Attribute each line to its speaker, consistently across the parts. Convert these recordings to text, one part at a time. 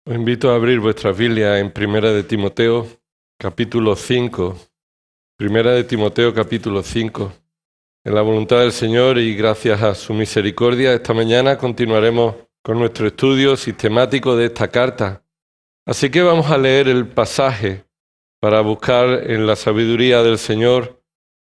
Speaker 1: Os invito a abrir vuestra Biblia en Primera de Timoteo, capítulo 5. Primera de Timoteo, capítulo 5. En la voluntad del Señor y gracias a su misericordia, esta mañana continuaremos con nuestro estudio sistemático de esta carta. Así que vamos a leer el pasaje para buscar en la sabiduría del Señor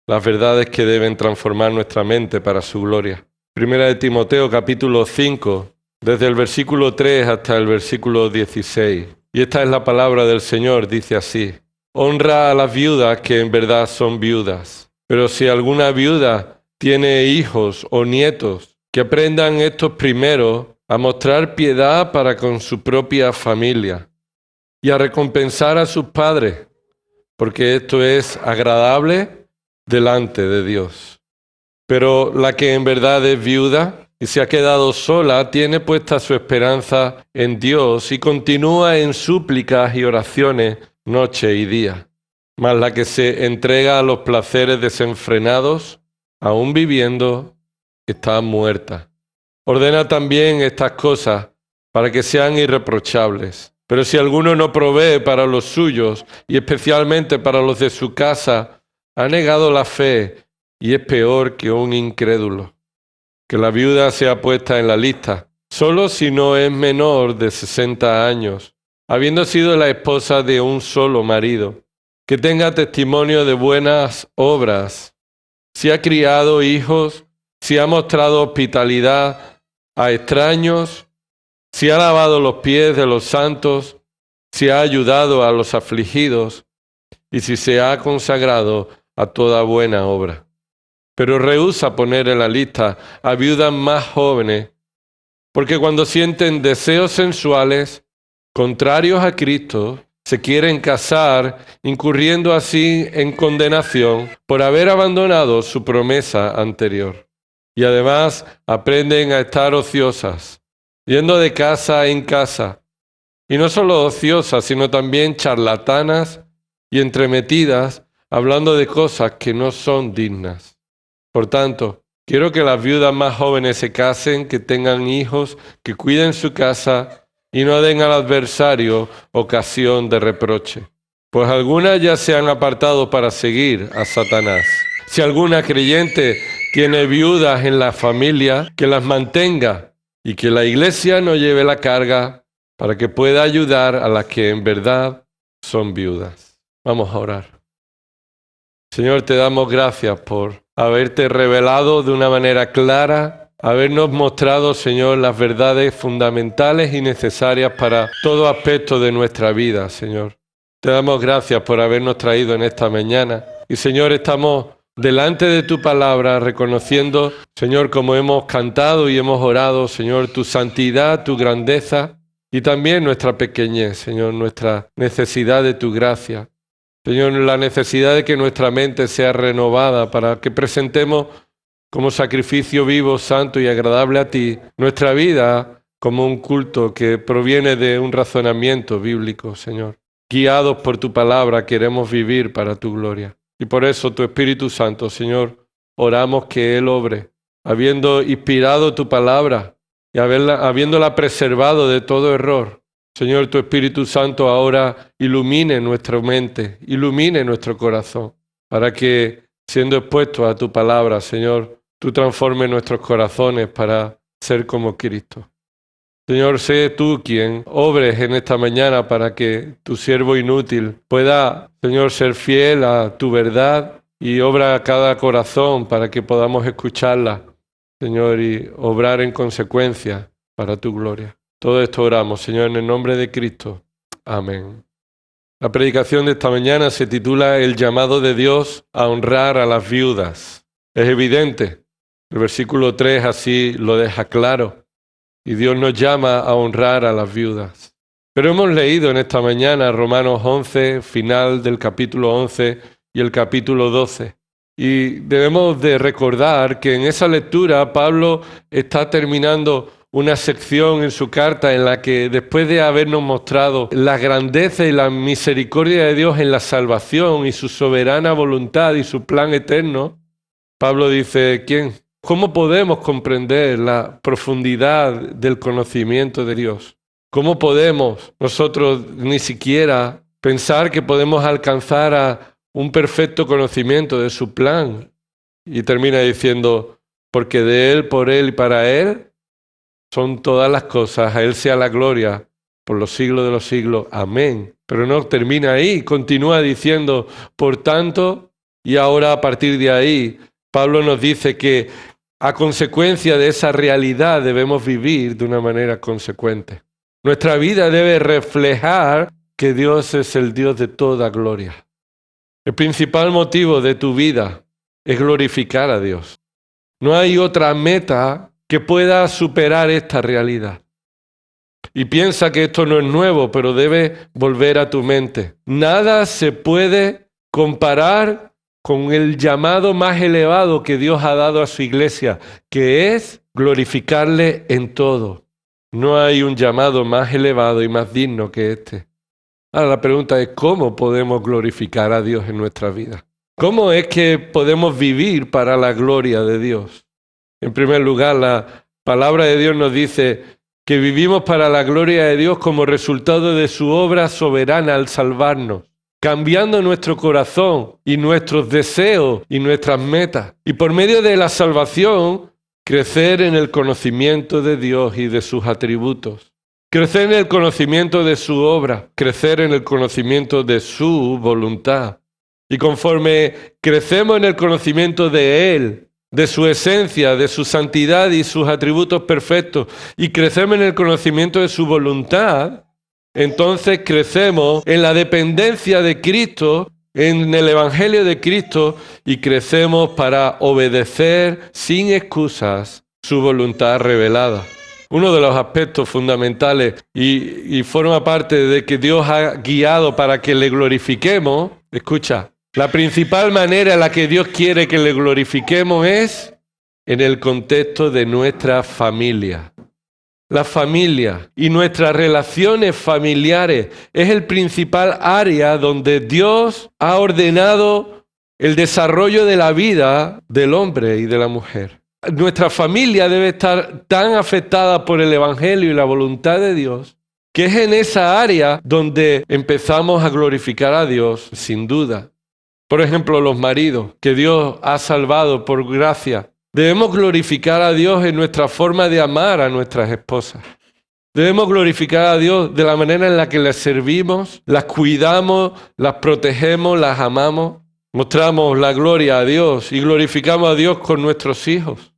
Speaker 1: las verdades que deben transformar nuestra mente para su gloria. Primera de Timoteo, capítulo 5. Desde el versículo 3 hasta el versículo 16. Y esta es la palabra del Señor, dice así: honra a las viudas que en verdad son viudas. Pero si alguna viuda tiene hijos o nietos, que aprendan estos primero a mostrar piedad para con su propia familia y a recompensar a sus padres, porque esto es agradable delante de Dios. Pero la que en verdad es viuda y se ha quedado sola, tiene puesta su esperanza en Dios y continúa en súplicas y oraciones noche y día. Mas la que se entrega a los placeres desenfrenados, aún viviendo, está muerta. Ordena también estas cosas para que sean irreprochables. Pero si alguno no provee para los suyos, y especialmente para los de su casa, ha negado la fe y es peor que un incrédulo. Que la viuda sea puesta en la lista, solo si no es menor de 60 años, habiendo sido la esposa de un solo marido, que tenga testimonio de buenas obras, si ha criado hijos, si ha mostrado hospitalidad a extraños, si ha lavado los pies de los santos, si ha ayudado a los afligidos, y si se ha consagrado a toda buena obra. Pero rehúsa poner en la lista a viudas más jóvenes, porque cuando sienten deseos sensuales contrarios a Cristo, se quieren casar, incurriendo así en condenación por haber abandonado su promesa anterior. Y además aprenden a estar ociosas, yendo de casa en casa, y no solo ociosas, sino también charlatanas y entremetidas, hablando de cosas que no son dignas. Por tanto, quiero que las viudas más jóvenes se casen, que tengan hijos, que cuiden su casa y no den al adversario ocasión de reproche. Pues algunas ya se han apartado para seguir a Satanás. Si alguna creyente tiene viudas en la familia, que las mantenga y que la iglesia no lleve la carga para que pueda ayudar a las que en verdad son viudas. Vamos a orar. Señor, te damos gracias por haberte revelado de una manera clara, habernos mostrado, Señor, las verdades fundamentales y necesarias para todo aspecto de nuestra vida, Señor. Te damos gracias por habernos traído en esta mañana. Y, Señor, estamos delante de tu palabra reconociendo, Señor, como hemos cantado y hemos orado, Señor, tu santidad, tu grandeza y también nuestra pequeñez, Señor, nuestra necesidad de tu gracia. Señor, la necesidad de que nuestra mente sea renovada para que presentemos como sacrificio vivo, santo y agradable a ti nuestra vida como un culto que proviene de un razonamiento bíblico, Señor. Guiados por tu palabra queremos vivir para tu gloria. Y por eso tu Espíritu Santo, Señor, oramos que Él obre, habiendo inspirado tu palabra y habiéndola preservado de todo error. Señor, tu Espíritu Santo ahora ilumine nuestra mente, ilumine nuestro corazón, para que, siendo expuestos a tu palabra, Señor, tú transformes nuestros corazones para ser como Cristo. Señor, sé tú quien obres en esta mañana para que tu siervo inútil pueda, Señor, ser fiel a tu verdad y obra a cada corazón para que podamos escucharla, Señor, y obrar en consecuencia para tu gloria. Todo esto oramos, Señor, en el nombre de Cristo. Amén. La predicación de esta mañana se titula El llamado de Dios a honrar a las viudas. Es evidente, el versículo 3 así lo deja claro, y Dios nos llama a honrar a las viudas. Pero hemos leído en esta mañana Romanos 11, final del capítulo 11 y el capítulo 12. Y debemos de recordar que en esa lectura Pablo está terminando una sección en su carta en la que, después de habernos mostrado la grandeza y la misericordia de Dios en la salvación y su soberana voluntad y su plan eterno, Pablo dice, ¿cómo podemos comprender la profundidad del conocimiento de Dios? ¿Cómo podemos nosotros ni siquiera pensar que podemos alcanzar a un perfecto conocimiento de su plan? Y termina diciendo, porque de Él, por Él y para Él son todas las cosas, a Él sea la gloria por los siglos de los siglos. Amén. Pero no termina ahí, continúa diciendo, por tanto, y ahora a partir de ahí, Pablo nos dice que a consecuencia de esa realidad debemos vivir de una manera consecuente. Nuestra vida debe reflejar que Dios es el Dios de toda gloria. El principal motivo de tu vida es glorificar a Dios. No hay otra meta que pueda superar esta realidad. Y piensa que esto no es nuevo, pero debe volver a tu mente. Nada se puede comparar con el llamado más elevado que Dios ha dado a su iglesia, que es glorificarle en todo. No hay un llamado más elevado y más digno que este. Ahora la pregunta es, ¿cómo podemos glorificar a Dios en nuestra vida? ¿Cómo es que podemos vivir para la gloria de Dios? En primer lugar, la palabra de Dios nos dice que vivimos para la gloria de Dios como resultado de su obra soberana al salvarnos, cambiando nuestro corazón y nuestros deseos y nuestras metas. Y por medio de la salvación, crecer en el conocimiento de Dios y de sus atributos. Crecer en el conocimiento de su obra, crecer en el conocimiento de su voluntad. Y conforme crecemos en el conocimiento de Él, de su esencia, de su santidad y sus atributos perfectos, y crecemos en el conocimiento de su voluntad, entonces crecemos en la dependencia de Cristo, en el Evangelio de Cristo, y crecemos para obedecer sin excusas su voluntad revelada. Uno de los aspectos fundamentales y forma parte de que Dios ha guiado para que le glorifiquemos, escucha, la principal manera en la que Dios quiere que le glorifiquemos es en el contexto de nuestra familia. La familia y nuestras relaciones familiares es el principal área donde Dios ha ordenado el desarrollo de la vida del hombre y de la mujer. Nuestra familia debe estar tan afectada por el Evangelio y la voluntad de Dios que es en esa área donde empezamos a glorificar a Dios, sin duda. Por ejemplo, los maridos que Dios ha salvado por gracia. Debemos glorificar a Dios en nuestra forma de amar a nuestras esposas. Debemos glorificar a Dios de la manera en la que les servimos, las cuidamos, las protegemos, las amamos. Mostramos la gloria a Dios y glorificamos a Dios con nuestros hijos.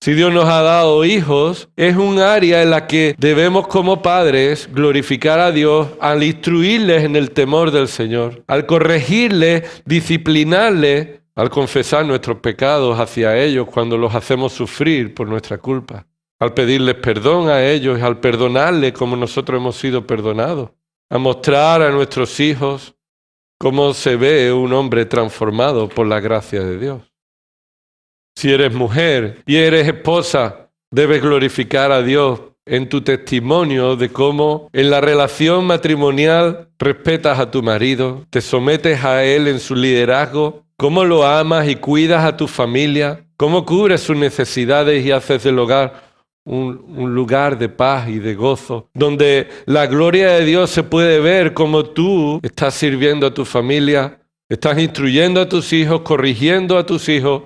Speaker 1: Si Dios nos ha dado hijos, es un área en la que debemos como padres glorificar a Dios al instruirles en el temor del Señor, al corregirles, disciplinarles, al confesar nuestros pecados hacia ellos cuando los hacemos sufrir por nuestra culpa, al pedirles perdón a ellos, al perdonarles como nosotros hemos sido perdonados, a mostrar a nuestros hijos cómo se ve un hombre transformado por la gracia de Dios. Si eres mujer y eres esposa, debes glorificar a Dios en tu testimonio de cómo en la relación matrimonial respetas a tu marido, te sometes a él en su liderazgo, cómo lo amas y cuidas a tu familia, cómo cubres sus necesidades y haces del hogar un lugar de paz y de gozo, donde la gloria de Dios se puede ver como tú estás sirviendo a tu familia, estás instruyendo a tus hijos, corrigiendo a tus hijos,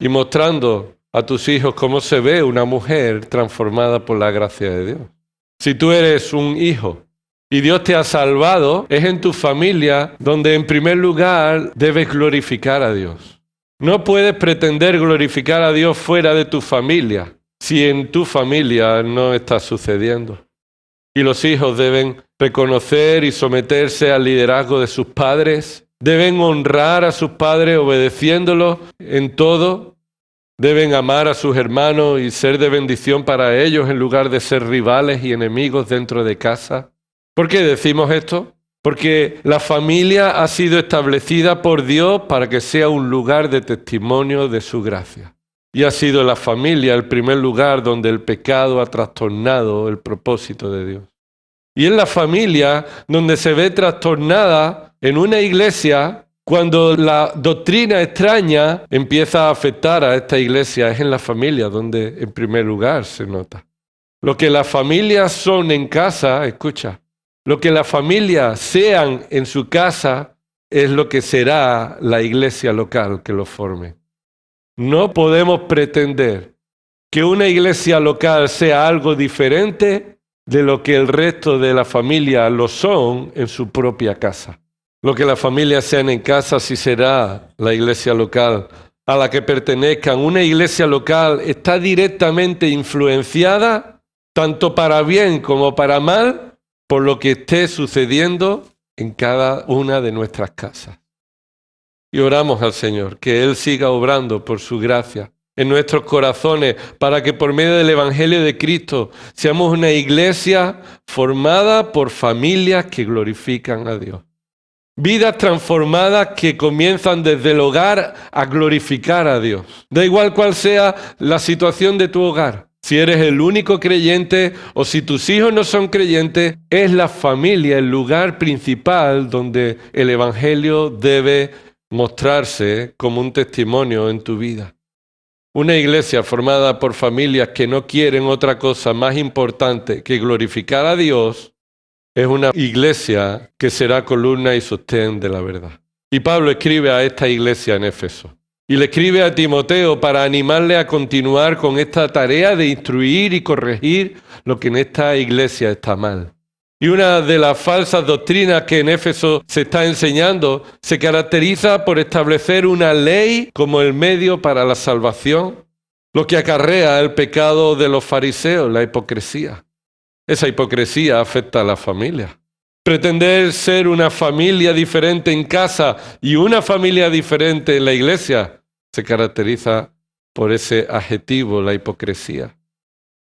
Speaker 1: y mostrando a tus hijos cómo se ve una mujer transformada por la gracia de Dios. Si tú eres un hijo y Dios te ha salvado, es en tu familia donde en primer lugar debes glorificar a Dios. No puedes pretender glorificar a Dios fuera de tu familia, si en tu familia no está sucediendo. Y los hijos deben reconocer y someterse al liderazgo de sus padres. Deben honrar a sus padres obedeciéndolos en todo. Deben amar a sus hermanos y ser de bendición para ellos en lugar de ser rivales y enemigos dentro de casa. ¿Por qué decimos esto? Porque la familia ha sido establecida por Dios para que sea un lugar de testimonio de su gracia. Y ha sido la familia el primer lugar donde el pecado ha trastornado el propósito de Dios. Y es la familia donde se ve trastornada en una iglesia cuando la doctrina extraña empieza a afectar a esta iglesia. Es en la familia donde en primer lugar se nota. Lo que las familias son en casa, escucha, lo que las familias sean en su casa es lo que será la iglesia local que lo forme. No podemos pretender que una iglesia local sea algo diferente de lo que el resto de la familia lo son en su propia casa. Lo que las familias sean en casa sí será la iglesia local a la que pertenezcan. Una iglesia local está directamente influenciada, tanto para bien como para mal, por lo que esté sucediendo en cada una de nuestras casas. Y oramos al Señor, que Él siga obrando por su gracia en nuestros corazones, para que por medio del Evangelio de Cristo seamos una iglesia formada por familias que glorifican a Dios. Vidas transformadas que comienzan desde el hogar a glorificar a Dios. Da igual cuál sea la situación de tu hogar. Si eres el único creyente o si tus hijos no son creyentes, es la familia el lugar principal donde el Evangelio debe mostrarse como un testimonio en tu vida. Una iglesia formada por familias que no quieren otra cosa más importante que glorificar a Dios es una iglesia que será columna y sostén de la verdad. Y Pablo escribe a esta iglesia en Éfeso. Y le escribe a Timoteo para animarle a continuar con esta tarea de instruir y corregir lo que en esta iglesia está mal. Y una de las falsas doctrinas que en Éfeso se está enseñando se caracteriza por establecer una ley como el medio para la salvación, lo que acarrea el pecado de los fariseos, la hipocresía. Esa hipocresía afecta a la familia. Pretender ser una familia diferente en casa y una familia diferente en la iglesia se caracteriza por ese adjetivo, la hipocresía.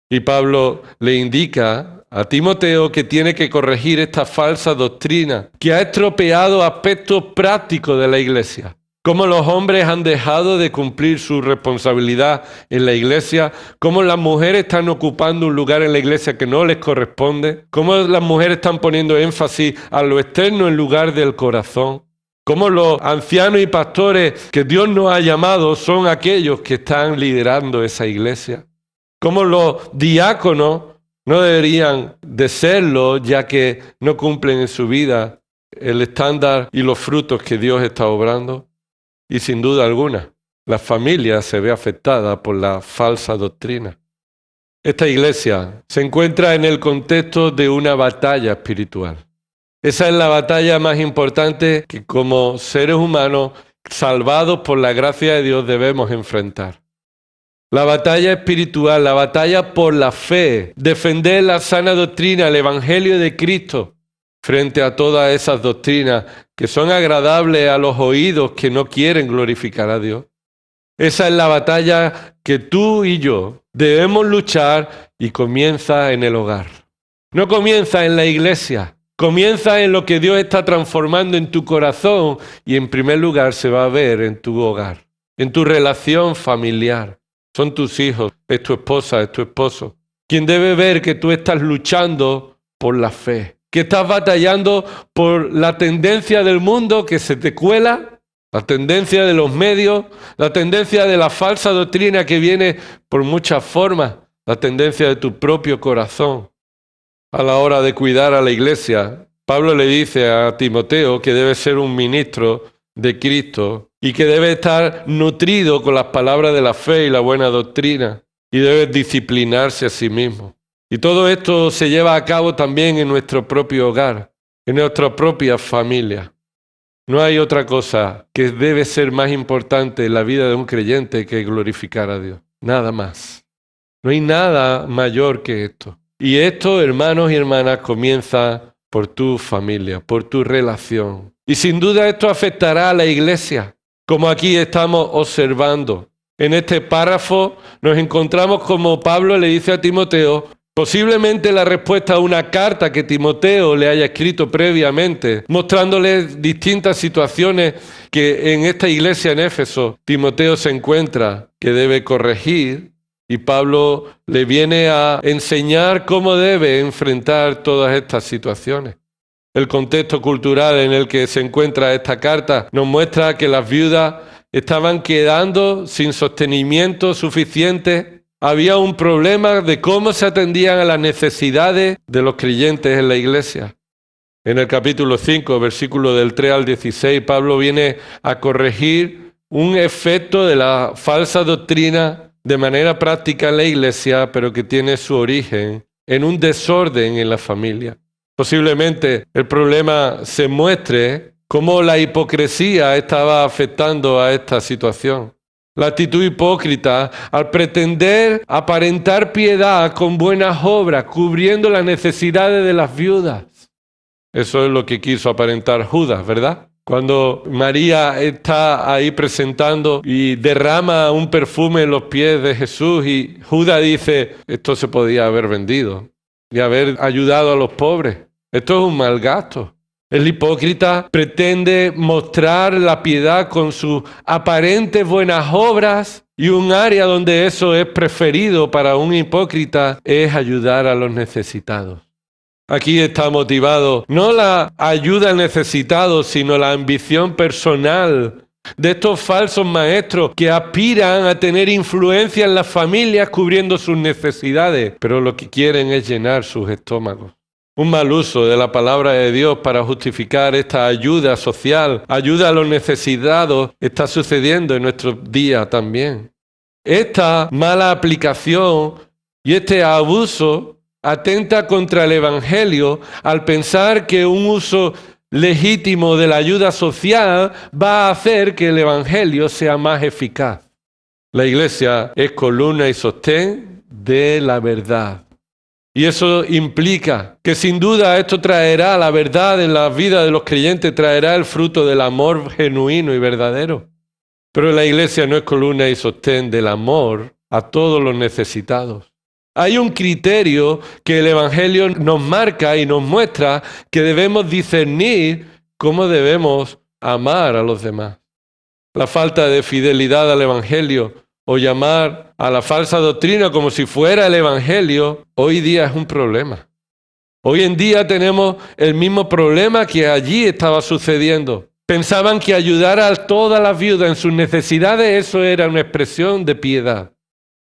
Speaker 1: Y Pablo le indica a Timoteo que tiene que corregir esta falsa doctrina que ha estropeado aspectos prácticos de la iglesia. Cómo los hombres han dejado de cumplir su responsabilidad en la iglesia, cómo las mujeres están ocupando un lugar en la iglesia que no les corresponde, cómo las mujeres están poniendo énfasis a lo externo en lugar del corazón, cómo los ancianos y pastores que Dios nos ha llamado son aquellos que están liderando esa iglesia, cómo los diáconos no deberían de serlo, ya que no cumplen en su vida el estándar y los frutos que Dios está obrando. Y sin duda alguna, la familia se ve afectada por la falsa doctrina. Esta iglesia se encuentra en el contexto de una batalla espiritual. Esa es la batalla más importante que como seres humanos salvados por la gracia de Dios debemos enfrentar. La batalla espiritual, la batalla por la fe, defender la sana doctrina, el Evangelio de Cristo, frente a todas esas doctrinas que son agradables a los oídos que no quieren glorificar a Dios. Esa es la batalla que tú y yo debemos luchar y comienza en el hogar. No comienza en la iglesia, comienza en lo que Dios está transformando en tu corazón y en primer lugar se va a ver en tu hogar, en tu relación familiar. Son tus hijos, es tu esposa, es tu esposo. Quien debe ver que tú estás luchando por la fe, que estás batallando por la tendencia del mundo que se te cuela, la tendencia de los medios, la tendencia de la falsa doctrina que viene por muchas formas, la tendencia de tu propio corazón. A la hora de cuidar a la iglesia, Pablo le dice a Timoteo que debe ser un ministro de Cristo y que debe estar nutrido con las palabras de la fe y la buena doctrina y debe disciplinarse a sí mismo. Y todo esto se lleva a cabo también en nuestro propio hogar, en nuestra propia familia. No hay otra cosa que debe ser más importante en la vida de un creyente que glorificar a Dios. Nada más. No hay nada mayor que esto. Y esto, hermanos y hermanas, comienza por tu familia, por tu relación. Y sin duda esto afectará a la iglesia, como aquí estamos observando. En este párrafo nos encontramos como Pablo le dice a Timoteo, posiblemente la respuesta a una carta que Timoteo le haya escrito previamente, mostrándole distintas situaciones que en esta iglesia en Éfeso Timoteo se encuentra, que debe corregir, y Pablo le viene a enseñar cómo debe enfrentar todas estas situaciones. El contexto cultural en el que se encuentra esta carta nos muestra que las viudas estaban quedando sin sostenimiento suficiente Había un problema de cómo se atendían a las necesidades de los creyentes en la iglesia. En el capítulo 5, versículo del 3 al 16, Pablo viene a corregir un efecto de la falsa doctrina de manera práctica en la iglesia, pero que tiene su origen en un desorden en la familia. Posiblemente el problema se muestre cómo la hipocresía estaba afectando a esta situación. La actitud hipócrita al pretender aparentar piedad con buenas obras, cubriendo las necesidades de las viudas. Eso es lo que quiso aparentar Judas, ¿verdad? Cuando María está ahí presentando y derrama un perfume en los pies de Jesús y Judas dice, esto se podía haber vendido y haber ayudado a los pobres. Esto es un mal gasto. El hipócrita pretende mostrar la piedad con sus aparentes buenas obras y un área donde eso es preferido para un hipócrita es ayudar a los necesitados. Aquí está motivado no la ayuda al necesitado, sino la ambición personal de estos falsos maestros que aspiran a tener influencia en las familias cubriendo sus necesidades, pero lo que quieren es llenar sus estómagos. Un mal uso de la palabra de Dios para justificar esta ayuda social, ayuda a los necesitados, está sucediendo en nuestros días también. Esta mala aplicación y este abuso atenta contra el Evangelio al pensar que un uso legítimo de la ayuda social va a hacer que el Evangelio sea más eficaz. La iglesia es columna y sostén de la verdad. Y eso implica que sin duda esto traerá la verdad en la vida de los creyentes, traerá el fruto del amor genuino y verdadero. Pero la iglesia no es columna y sostén del amor a todos los necesitados. Hay un criterio que el Evangelio nos marca y nos muestra que debemos discernir cómo debemos amar a los demás. La falta de fidelidad al Evangelio o llamar a la falsa doctrina como si fuera el Evangelio, hoy día es un problema. Hoy en día tenemos el mismo problema que allí estaba sucediendo. Pensaban que ayudar a todas las viudas en sus necesidades, eso era una expresión de piedad.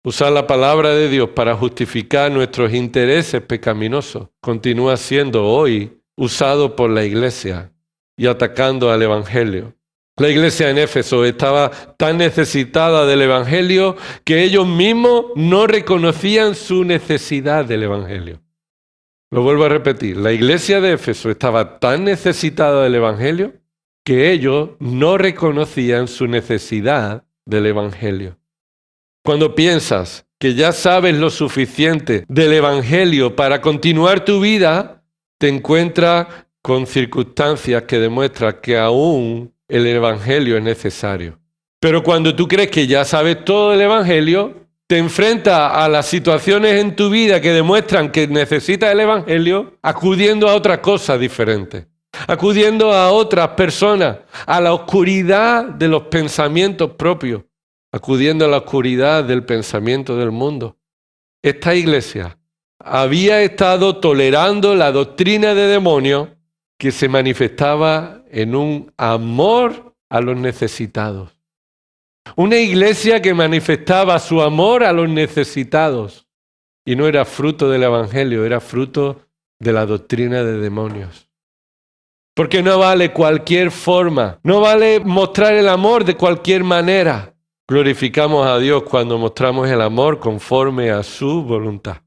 Speaker 1: Usar la palabra de Dios para justificar nuestros intereses pecaminosos continúa siendo hoy usado por la iglesia y atacando al Evangelio. La iglesia en Éfeso estaba tan necesitada del Evangelio que ellos mismos no reconocían su necesidad del Evangelio. Lo vuelvo a repetir, la iglesia de Éfeso estaba tan necesitada del Evangelio que ellos no reconocían su necesidad del Evangelio. Cuando piensas que ya sabes lo suficiente del Evangelio para continuar tu vida, te encuentras con circunstancias que demuestran que aún el Evangelio es necesario. Pero cuando tú crees que ya sabes todo el Evangelio, te enfrentas a las situaciones en tu vida que demuestran que necesitas el Evangelio, acudiendo a otras cosas diferentes, acudiendo a otras personas, a la oscuridad de los pensamientos propios, acudiendo a la oscuridad del pensamiento del mundo. Esta iglesia había estado tolerando la doctrina de demonios que se manifestaba en un amor a los necesitados. Una iglesia que manifestaba su amor a los necesitados y no era fruto del Evangelio, era fruto de la doctrina de demonios. Porque no vale cualquier forma, no vale mostrar el amor de cualquier manera. Glorificamos a Dios cuando mostramos el amor conforme a su voluntad.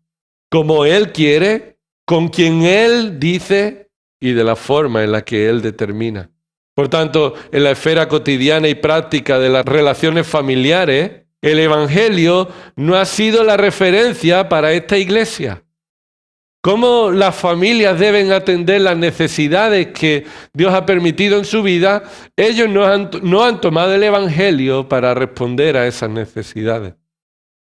Speaker 1: Como Él quiere, con quien Él dice y de la forma en la que Él determina. Por tanto, en la esfera cotidiana y práctica de las relaciones familiares, el Evangelio no ha sido la referencia para esta iglesia. ¿Cómo las familias deben atender las necesidades que Dios ha permitido en su vida? Ellos no han tomado el Evangelio para responder a esas necesidades.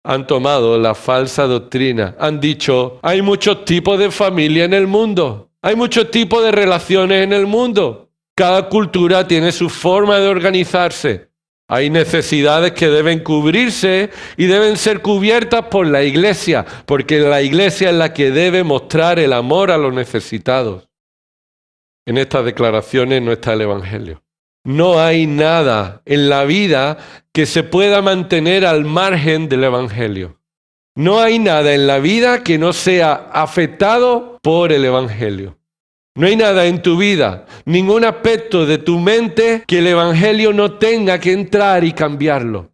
Speaker 1: Han tomado la falsa doctrina. Han dicho, hay muchos tipos de familia en el mundo. Hay muchos tipos de relaciones en el mundo. Cada cultura tiene su forma de organizarse. Hay necesidades que deben cubrirse y deben ser cubiertas por la iglesia, porque la iglesia es la que debe mostrar el amor a los necesitados. En estas declaraciones no está el Evangelio. No hay nada en la vida que se pueda mantener al margen del Evangelio. No hay nada en la vida que no sea afectado por el Evangelio. No hay nada en tu vida, ningún aspecto de tu mente que el Evangelio no tenga que entrar y cambiarlo.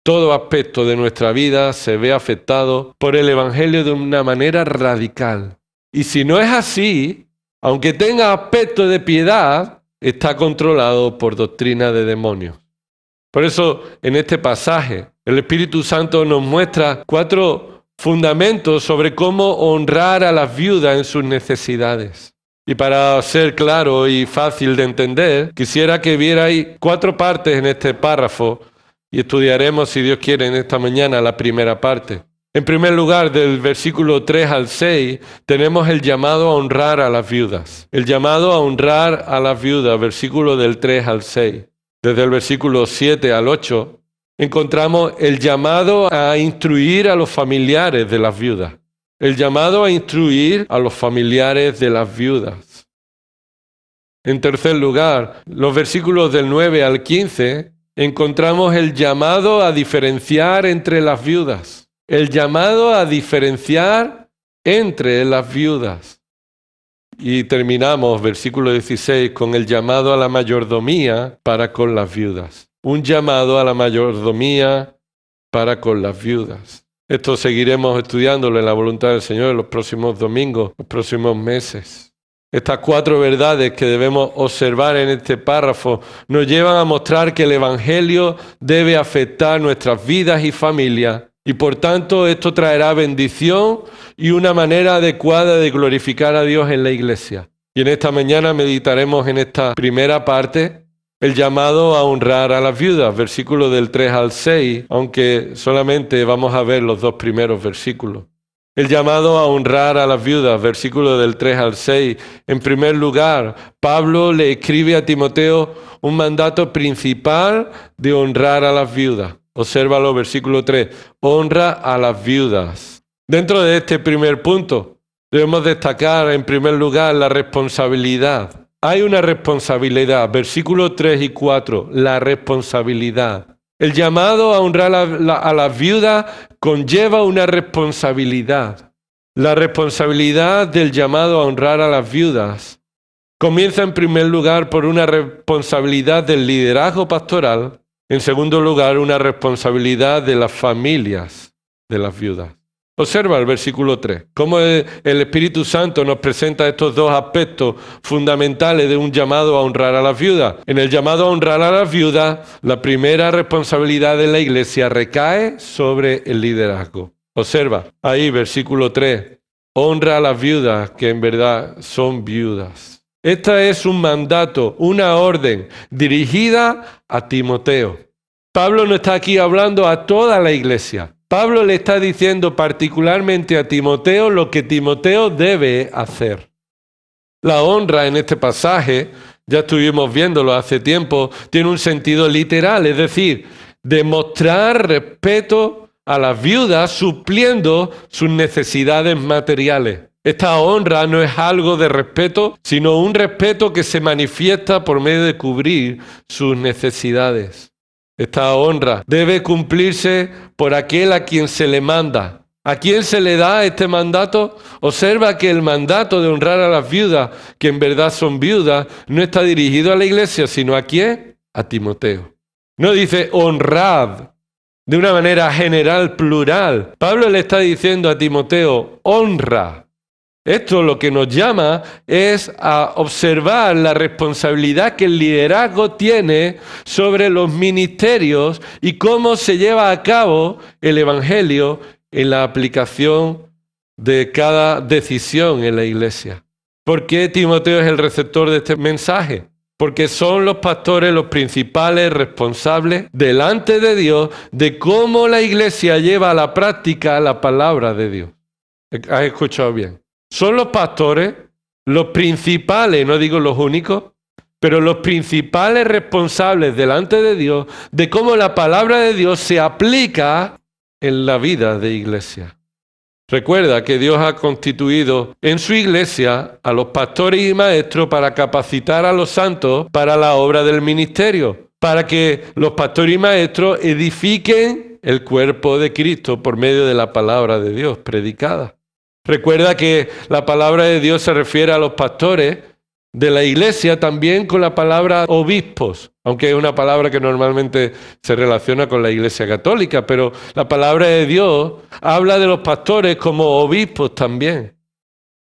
Speaker 1: Todo aspecto de nuestra vida se ve afectado por el Evangelio de una manera radical. Y si no es así, aunque tenga aspecto de piedad, está controlado por doctrina de demonios. Por eso, en este pasaje, el Espíritu Santo nos muestra 4 fundamentos sobre cómo honrar a las viudas en sus necesidades. Y para ser claro y fácil de entender, quisiera que vierais 4 partes en este párrafo y estudiaremos, si Dios quiere, en esta mañana la primera parte. En primer lugar, del versículo 3 al 6, tenemos el llamado a honrar a las viudas. El llamado a honrar a las viudas, versículo del 3 al 6. Desde el versículo 7 al 8, encontramos el llamado a instruir a los familiares de las viudas. El llamado a instruir a los familiares de las viudas. En tercer lugar, los versículos del 9 al 15, encontramos el llamado a diferenciar entre las viudas. El llamado a diferenciar entre las viudas. Y terminamos, versículo 16, con el llamado a la mayordomía para con las viudas. Un llamado a la mayordomía para con las viudas. Esto seguiremos estudiándolo en la voluntad del Señor en los próximos domingos, los próximos meses. Estas 4 verdades que debemos observar en este párrafo nos llevan a mostrar que el Evangelio debe afectar nuestras vidas y familias y por tanto esto traerá bendición y una manera adecuada de glorificar a Dios en la iglesia. Y en esta mañana meditaremos en esta primera parte, el llamado a honrar a las viudas, versículos del 3 al 6, aunque solamente vamos a ver los 2 primeros versículos. El llamado a honrar a las viudas, versículos del 3 al 6. En primer lugar, Pablo le escribe a Timoteo un mandato principal de honrar a las viudas. Obsérvalo, versículo 3. Honra a las viudas. Dentro de este primer punto, debemos destacar en primer lugar la responsabilidad. Hay una responsabilidad, versículos 3 y 4, la responsabilidad. El llamado a honrar a las viudas conlleva una responsabilidad. La responsabilidad del llamado a honrar a las viudas comienza en primer lugar por una responsabilidad del liderazgo pastoral, en segundo lugar una responsabilidad de las familias de las viudas. Observa el versículo 3, cómo el Espíritu Santo nos presenta estos 2 aspectos fundamentales de un llamado a honrar a las viudas. En el llamado a honrar a las viudas, la primera responsabilidad de la iglesia recae sobre el liderazgo. Observa, ahí versículo 3, honra a las viudas que en verdad son viudas. Este es un mandato, una orden dirigida a Timoteo. Pablo no está aquí hablando a toda la iglesia. Pablo le está diciendo particularmente a Timoteo lo que Timoteo debe hacer. La honra en este pasaje, ya estuvimos viéndolo hace tiempo, tiene un sentido literal, es decir, demostrar respeto a las viudas supliendo sus necesidades materiales. Esta honra no es algo de respeto, sino un respeto que se manifiesta por medio de cubrir sus necesidades. Esta honra debe cumplirse por aquel a quien se le manda. ¿A quién se le da este mandato? Observa que el mandato de honrar a las viudas, que en verdad son viudas, no está dirigido a la iglesia, sino ¿a quién? A Timoteo. No dice honrad de una manera general, plural. Pablo le está diciendo a Timoteo, honra. Esto lo que nos llama es a observar la responsabilidad que el liderazgo tiene sobre los ministerios y cómo se lleva a cabo el Evangelio en la aplicación de cada decisión en la iglesia. ¿Por qué Timoteo es el receptor de este mensaje? Porque son los pastores los principales responsables delante de Dios de cómo la iglesia lleva a la práctica la palabra de Dios. ¿Has escuchado bien? Son los pastores los principales, no digo los únicos, pero los principales responsables delante de Dios de cómo la palabra de Dios se aplica en la vida de iglesia. Recuerda que Dios ha constituido en su iglesia a los pastores y maestros para capacitar a los santos para la obra del ministerio, para que los pastores y maestros edifiquen el cuerpo de Cristo por medio de la palabra de Dios predicada. Recuerda que la palabra de Dios se refiere a los pastores de la iglesia también con la palabra obispos, aunque es una palabra que normalmente se relaciona con la iglesia católica, pero la palabra de Dios habla de los pastores como obispos también.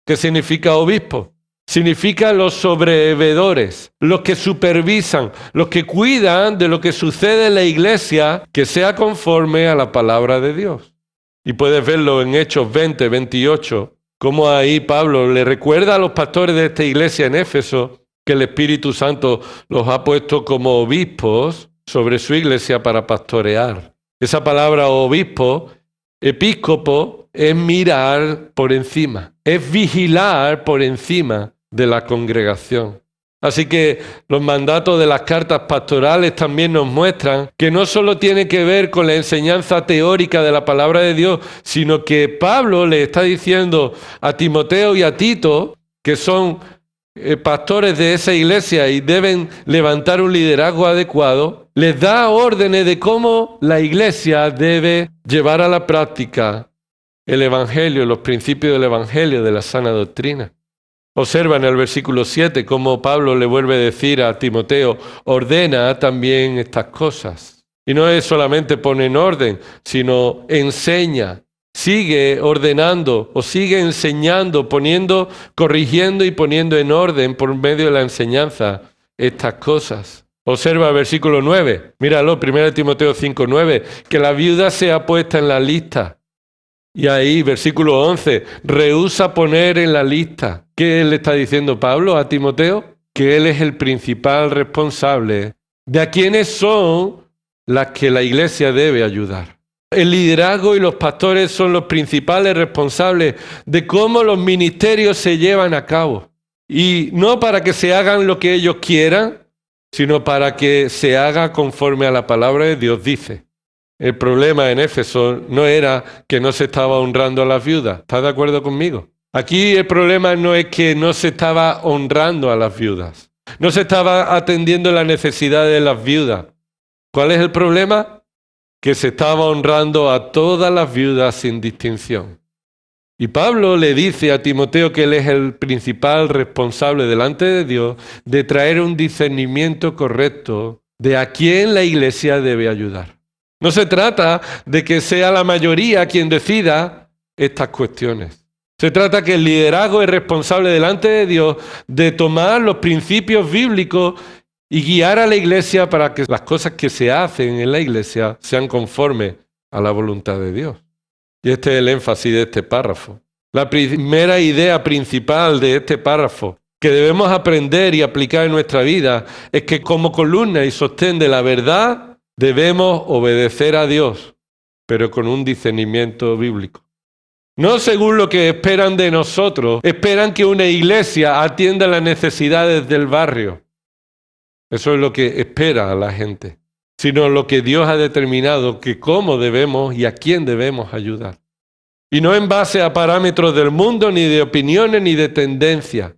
Speaker 1: ¿Qué significa obispo? Significa los sobreveedores, los que supervisan, los que cuidan de lo que sucede en la iglesia que sea conforme a la palabra de Dios. Y puedes verlo en Hechos 20, 28, como ahí Pablo le recuerda a los pastores de esta iglesia en Éfeso que el Espíritu Santo los ha puesto como obispos sobre su iglesia para pastorear. Esa palabra obispo, episcopo, es mirar por encima, es vigilar por encima de la congregación. Así que los mandatos de las cartas pastorales también nos muestran que no solo tiene que ver con la enseñanza teórica de la palabra de Dios, sino que Pablo le está diciendo a Timoteo y a Tito, que son pastores de esa iglesia y deben levantar un liderazgo adecuado, les da órdenes de cómo la iglesia debe llevar a la práctica el evangelio, los principios del evangelio, de la sana doctrina. Observa en el versículo 7 cómo Pablo le vuelve a decir a Timoteo, ordena también estas cosas. Y no es solamente pone en orden, sino enseña, sigue ordenando o sigue enseñando, corrigiendo y poniendo en orden por medio de la enseñanza estas cosas. Observa el versículo 9, míralo, 1 Timoteo 5:9, que la viuda sea puesta en la lista. Y ahí, versículo 11, rehúsa poner en la lista. ¿Qué le está diciendo Pablo a Timoteo? Que él es el principal responsable de a quienes son las que la iglesia debe ayudar. El liderazgo y los pastores son los principales responsables de cómo los ministerios se llevan a cabo. Y no para que se hagan lo que ellos quieran, sino para que se haga conforme a la palabra de Dios dice. El problema en Éfeso no era que no se estaba honrando a las viudas. ¿Estás de acuerdo conmigo? Aquí el problema no es que no se estaba honrando a las viudas. No se estaba atendiendo las necesidades de las viudas. ¿Cuál es el problema? Que se estaba honrando a todas las viudas sin distinción. Y Pablo le dice a Timoteo que él es el principal responsable delante de Dios de traer un discernimiento correcto de a quién la iglesia debe ayudar. No se trata de que sea la mayoría quien decida estas cuestiones. Se trata que el liderazgo es responsable delante de Dios de tomar los principios bíblicos y guiar a la iglesia para que las cosas que se hacen en la iglesia sean conformes a la voluntad de Dios. Y este es el énfasis de este párrafo. La primera idea principal de este párrafo que debemos aprender y aplicar en nuestra vida es que como columna y sostén de la verdad debemos obedecer a Dios, pero con un discernimiento bíblico. No según lo que esperan de nosotros, esperan que una iglesia atienda las necesidades del barrio. Eso es lo que espera a la gente, sino lo que Dios ha determinado que cómo debemos y a quién debemos ayudar. Y no en base a parámetros del mundo, ni de opiniones, ni de tendencias,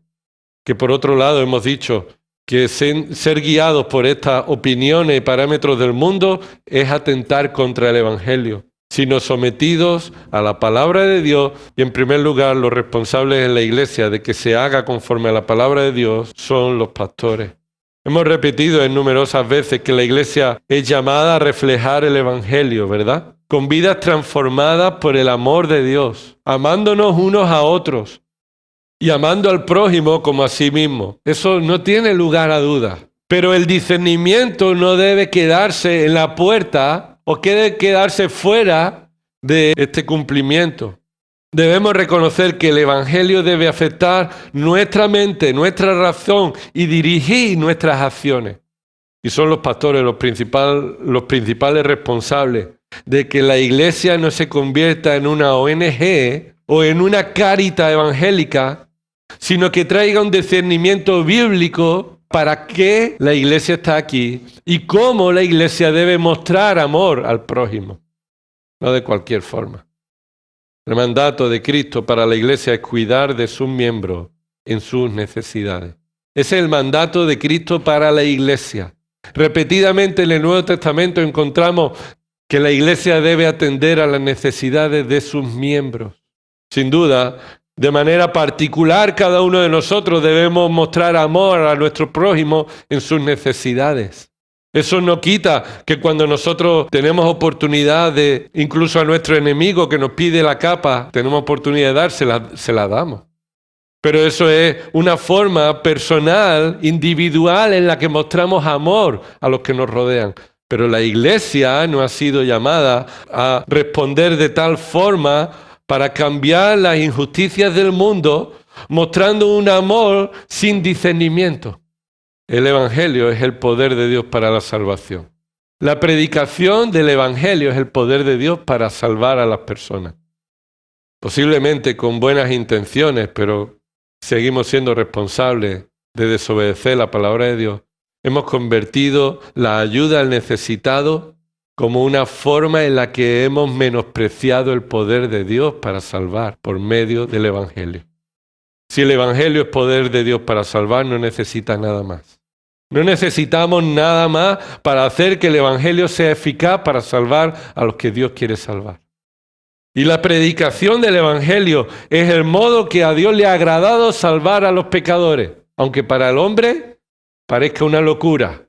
Speaker 1: que por otro lado hemos dicho que ser guiados por estas opiniones y parámetros del mundo es atentar contra el Evangelio, sino sometidos a la palabra de Dios y en primer lugar los responsables en la iglesia de que se haga conforme a la palabra de Dios son los pastores. Hemos repetido en numerosas veces que la iglesia es llamada a reflejar el Evangelio, ¿verdad? Con vidas transformadas por el amor de Dios, amándonos unos a otros y amando al prójimo como a sí mismo. Eso no tiene lugar a dudas. Pero el discernimiento no debe quedarse en la puerta o debe quedarse fuera de este cumplimiento. Debemos reconocer que el Evangelio debe afectar nuestra mente, nuestra razón y dirigir nuestras acciones. Y son los pastores los principales responsables de que la iglesia no se convierta en una ONG o en una Cáritas evangélica, sino que traiga un discernimiento bíblico para qué la iglesia está aquí y cómo la iglesia debe mostrar amor al prójimo, no de cualquier forma. El mandato de Cristo para la iglesia es cuidar de sus miembros en sus necesidades. Ese es el mandato de Cristo para la iglesia. Repetidamente en el Nuevo Testamento encontramos que la iglesia debe atender a las necesidades de sus miembros. Sin duda, de manera particular, cada uno de nosotros debemos mostrar amor a nuestro prójimo en sus necesidades. Eso no quita que cuando nosotros tenemos oportunidad de, incluso a nuestro enemigo que nos pide la capa, tenemos oportunidad de dársela, se la damos. Pero eso es una forma personal, individual, en la que mostramos amor a los que nos rodean. Pero la iglesia no ha sido llamada a responder de tal forma para cambiar las injusticias del mundo, mostrando un amor sin discernimiento. El Evangelio es el poder de Dios para la salvación. La predicación del Evangelio es el poder de Dios para salvar a las personas. Posiblemente con buenas intenciones, pero seguimos siendo responsables de desobedecer la palabra de Dios. Hemos convertido la ayuda al necesitado como una forma en la que hemos menospreciado el poder de Dios para salvar por medio del Evangelio. Si el Evangelio es poder de Dios para salvar, no necesita nada más. No necesitamos nada más para hacer que el Evangelio sea eficaz para salvar a los que Dios quiere salvar. Y la predicación del Evangelio es el modo que a Dios le ha agradado salvar a los pecadores, aunque para el hombre parezca una locura.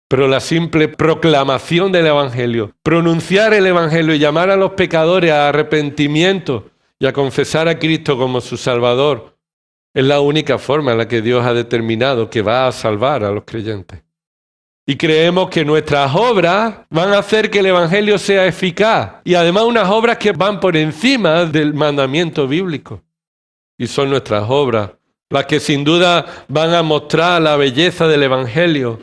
Speaker 1: Pero la simple proclamación del Evangelio, pronunciar el Evangelio y llamar a los pecadores a arrepentimiento y a confesar a Cristo como su Salvador, es la única forma en la que Dios ha determinado que va a salvar a los creyentes. Y creemos que nuestras obras van a hacer que el Evangelio sea eficaz. Y además unas obras que van por encima del mandamiento bíblico. Y son nuestras obras las que sin duda van a mostrar la belleza del Evangelio.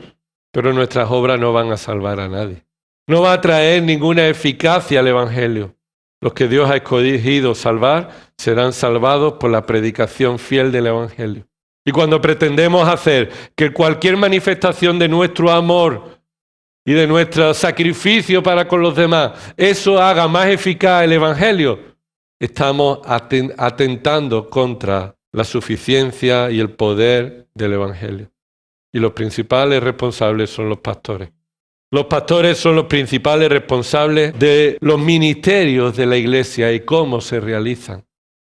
Speaker 1: Pero nuestras obras no van a salvar a nadie. No va a traer ninguna eficacia al Evangelio. Los que Dios ha escogido salvar serán salvados por la predicación fiel del Evangelio. Y cuando pretendemos hacer que cualquier manifestación de nuestro amor y de nuestro sacrificio para con los demás, eso haga más eficaz el Evangelio, estamos atentando contra la suficiencia y el poder del Evangelio. Y los principales responsables son los pastores. Los pastores son los principales responsables de los ministerios de la iglesia y cómo se realizan.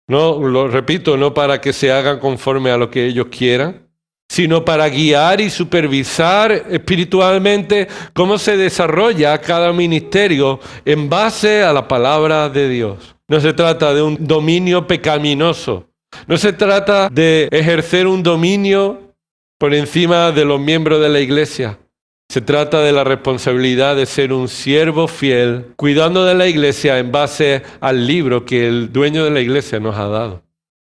Speaker 1: No, lo repito, no para que se hagan conforme a lo que ellos quieran, sino para guiar y supervisar espiritualmente cómo se desarrolla cada ministerio en base a la palabra de Dios. No se trata de un dominio pecaminoso. No se trata de ejercer un dominio por encima de los miembros de la iglesia. Se trata de la responsabilidad de ser un siervo fiel, cuidando de la iglesia en base al libro que el dueño de la iglesia nos ha dado.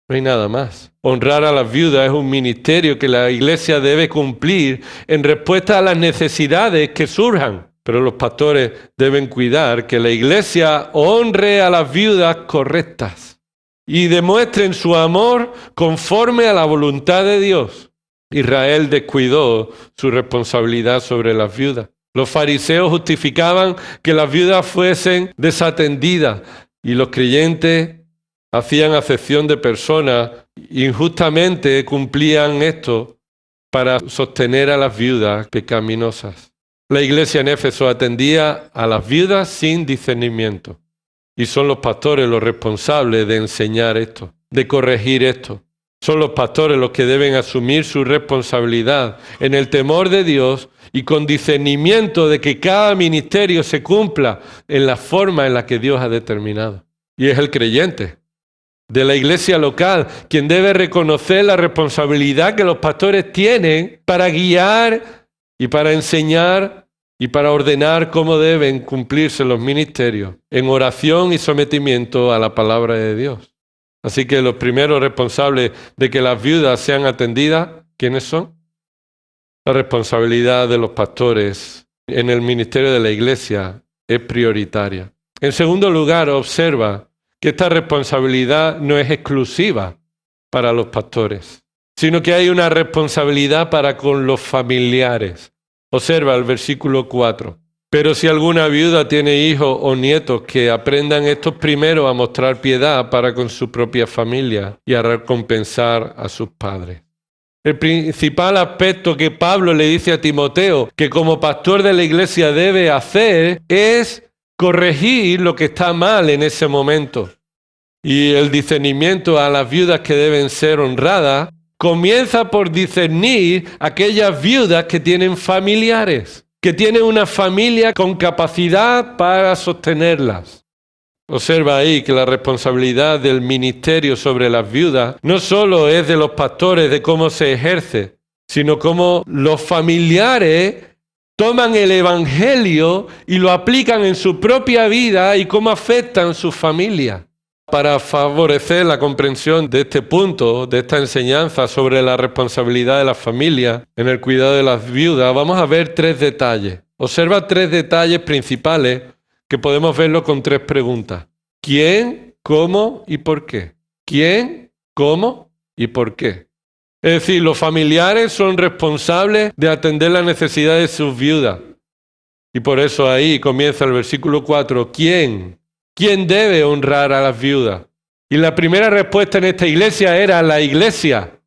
Speaker 1: No hay nada más. Honrar a las viudas es un ministerio que la iglesia debe cumplir en respuesta a las necesidades que surjan. Pero los pastores deben cuidar que la iglesia honre a las viudas correctas y demuestren su amor conforme a la voluntad de Dios. Israel descuidó su responsabilidad sobre las viudas. Los fariseos justificaban que las viudas fuesen desatendidas y los creyentes hacían acepción de personas, injustamente cumplían esto para sostener a las viudas pecaminosas. La iglesia en Éfeso atendía a las viudas sin discernimiento y son los pastores los responsables de enseñar esto, de corregir esto. Son los pastores los que deben asumir su responsabilidad en el temor de Dios y con discernimiento de que cada ministerio se cumpla en la forma en la que Dios ha determinado. Y es el creyente de la iglesia local quien debe reconocer la responsabilidad que los pastores tienen para guiar y para enseñar y para ordenar cómo deben cumplirse los ministerios en oración y sometimiento a la palabra de Dios. Así que los primeros responsables de que las viudas sean atendidas, ¿quiénes son? La responsabilidad de los pastores en el ministerio de la iglesia es prioritaria. En segundo lugar, observa que esta responsabilidad no es exclusiva para los pastores, sino que hay una responsabilidad para con los familiares. Observa el versículo 4. Pero si alguna viuda tiene hijos o nietos, que aprendan estos primero a mostrar piedad para con su propia familia y a recompensar a sus padres. El principal aspecto que Pablo le dice a Timoteo que como pastor de la iglesia debe hacer es corregir lo que está mal en ese momento. Y el discernimiento a las viudas que deben ser honradas comienza por discernir aquellas viudas que tienen familiares, que tienen una familia con capacidad para sostenerlas. Observa ahí que la responsabilidad del ministerio sobre las viudas no solo es de los pastores, de cómo se ejerce, sino cómo los familiares toman el evangelio y lo aplican en su propia vida y cómo afectan su familia. Para favorecer la comprensión de este punto, de esta enseñanza sobre la responsabilidad de la familia en el cuidado de las viudas, vamos a ver 3 detalles. Observa 3 detalles principales que podemos verlo con 3 preguntas. ¿Quién, cómo y por qué? ¿Quién, cómo y por qué? Es decir, los familiares son responsables de atender las necesidades de sus viudas. Y por eso ahí comienza el versículo 4. ¿Quién? ¿Quién debe honrar a las viudas? Y la primera respuesta en esta iglesia era la iglesia.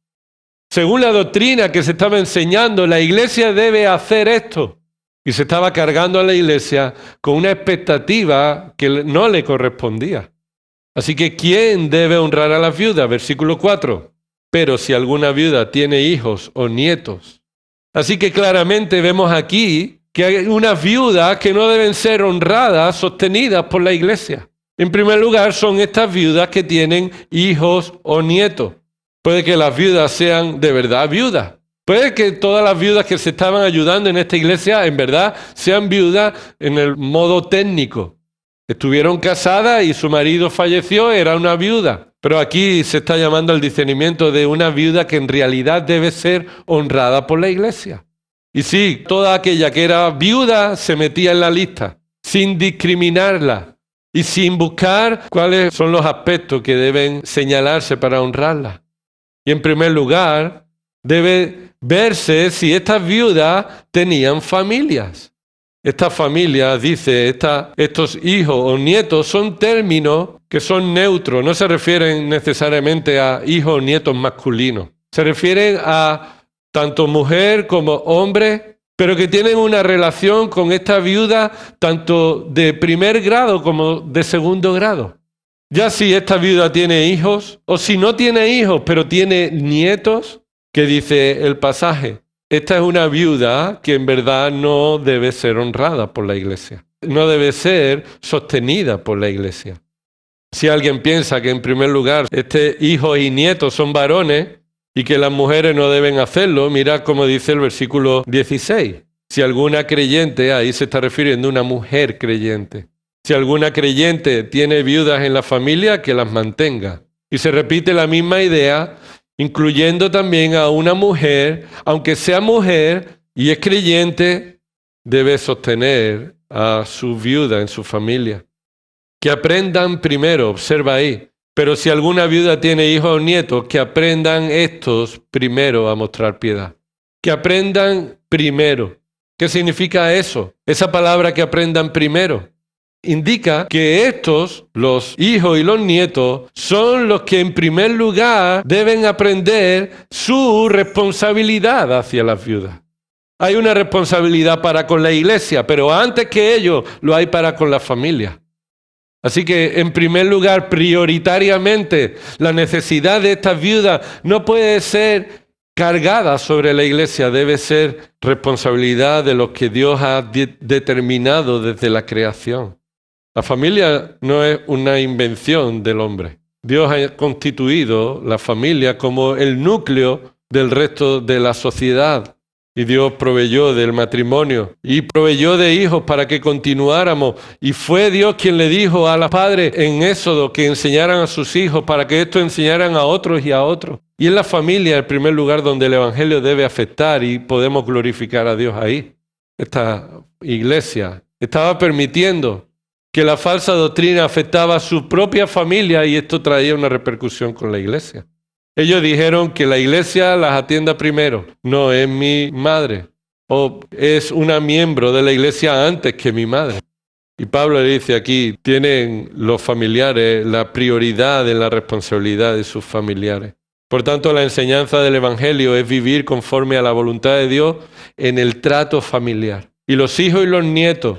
Speaker 1: Según la doctrina que se estaba enseñando, la iglesia debe hacer esto. Y se estaba cargando a la iglesia con una expectativa que no le correspondía. Así que, ¿quién debe honrar a las viudas? Versículo 4. Pero si alguna viuda tiene hijos o nietos. Así que claramente vemos aquí que hay unas viudas que no deben ser honradas, sostenidas por la iglesia. En primer lugar, son estas viudas que tienen hijos o nietos. Puede que las viudas sean de verdad viudas. Puede que todas las viudas que se estaban ayudando en esta iglesia, en verdad, sean viudas en el modo técnico. Estuvieron casadas y su marido falleció, era una viuda. Pero aquí se está llamando al discernimiento de una viuda que en realidad debe ser honrada por la iglesia. Y sí, toda aquella que era viuda se metía en la lista, sin discriminarla y sin buscar cuáles son los aspectos que deben señalarse para honrarla. Y en primer lugar, debe verse si estas viudas tenían familias. Estas familias, dice, estos hijos o nietos son términos que son neutros, no se refieren necesariamente a hijos o nietos masculinos. Se refieren a tanto mujer como hombre, pero que tienen una relación con esta viuda tanto de primer grado como de segundo grado. Ya si esta viuda tiene hijos, o si no tiene hijos, pero tiene nietos, que dice el pasaje, esta es una viuda que en verdad no debe ser honrada por la iglesia, no debe ser sostenida por la iglesia. Si alguien piensa que en primer lugar hijos y nietos son varones, y que las mujeres no deben hacerlo, mira cómo dice el versículo 16. Si alguna creyente, ahí se está refiriendo a una mujer creyente. Si alguna creyente tiene viudas en la familia, que las mantenga. Y se repite la misma idea, incluyendo también a una mujer, aunque sea mujer y es creyente, debe sostener a su viuda en su familia. Que aprendan primero, observa ahí. Pero si alguna viuda tiene hijos o nietos, que aprendan estos primero a mostrar piedad. Que aprendan primero. ¿Qué significa eso? Esa palabra que aprendan primero indica que estos, los hijos y los nietos, son los que en primer lugar deben aprender su responsabilidad hacia las viudas. Hay una responsabilidad para con la iglesia, pero antes que ello lo hay para con la familia. Así que, en primer lugar, prioritariamente, la necesidad de estas viudas no puede ser cargada sobre la iglesia, debe ser responsabilidad de los que Dios ha determinado desde la creación. La familia no es una invención del hombre. Dios ha constituido la familia como el núcleo del resto de la sociedad. Y Dios proveyó del matrimonio y proveyó de hijos para que continuáramos. Y fue Dios quien le dijo a los padres en Éxodo que enseñaran a sus hijos para que esto enseñaran a otros y a otros. Y es la familia el primer lugar donde el evangelio debe afectar y podemos glorificar a Dios ahí. Esta iglesia estaba permitiendo que la falsa doctrina afectaba a su propia familia y esto traía una repercusión con la iglesia. Ellos dijeron que la iglesia las atienda primero. No, es mi madre. O es una miembro de la iglesia antes que mi madre. Y Pablo le dice aquí, tienen los familiares la prioridad en la responsabilidad de sus familiares. Por tanto, la enseñanza del evangelio es vivir conforme a la voluntad de Dios en el trato familiar. Y los hijos y los nietos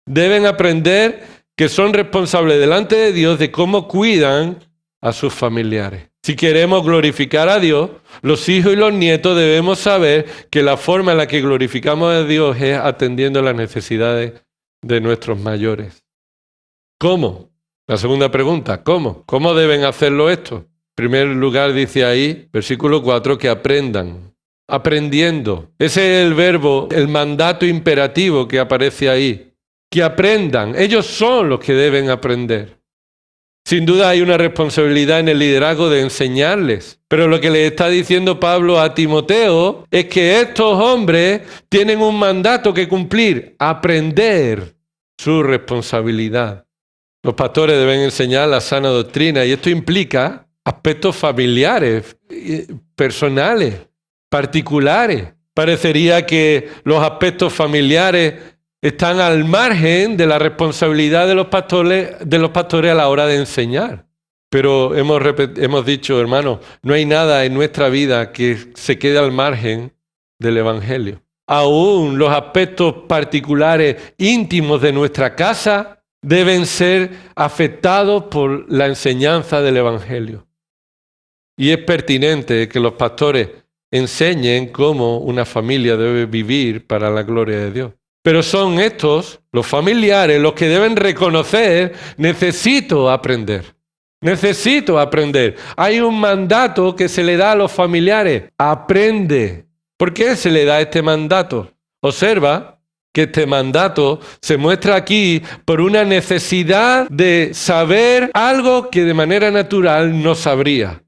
Speaker 1: deben aprender que son responsables delante de Dios de cómo cuidan a sus familiares. Si queremos glorificar a Dios, los hijos y los nietos debemos saber que la forma en la que glorificamos a Dios es atendiendo las necesidades de nuestros mayores. ¿Cómo? La segunda pregunta, ¿cómo? ¿Cómo deben hacerlo esto? En primer lugar dice ahí, versículo 4, que aprendan. Aprendiendo. Ese es el verbo, el mandato imperativo que aparece ahí. Que aprendan. Ellos son los que deben aprender. Sin duda hay una responsabilidad en el liderazgo de enseñarles. Pero lo que le está diciendo Pablo a Timoteo es que estos hombres tienen un mandato que cumplir, aprender su responsabilidad. Los pastores deben enseñar la sana doctrina y esto implica aspectos familiares, personales, particulares. Parecería que los aspectos familiares están al margen de la responsabilidad de los pastores a la hora de enseñar. Pero hemos dicho, hermanos, no hay nada en nuestra vida que se quede al margen del Evangelio. Aún los aspectos particulares, íntimos de nuestra casa, deben ser afectados por la enseñanza del Evangelio. Y es pertinente que los pastores enseñen cómo una familia debe vivir para la gloria de Dios. Pero son estos, los familiares, los que deben reconocer, necesito aprender. Necesito aprender. Hay un mandato que se le da a los familiares. Aprende. ¿Por qué se le da este mandato? Observa que este mandato se muestra aquí por una necesidad de saber algo que de manera natural no sabría.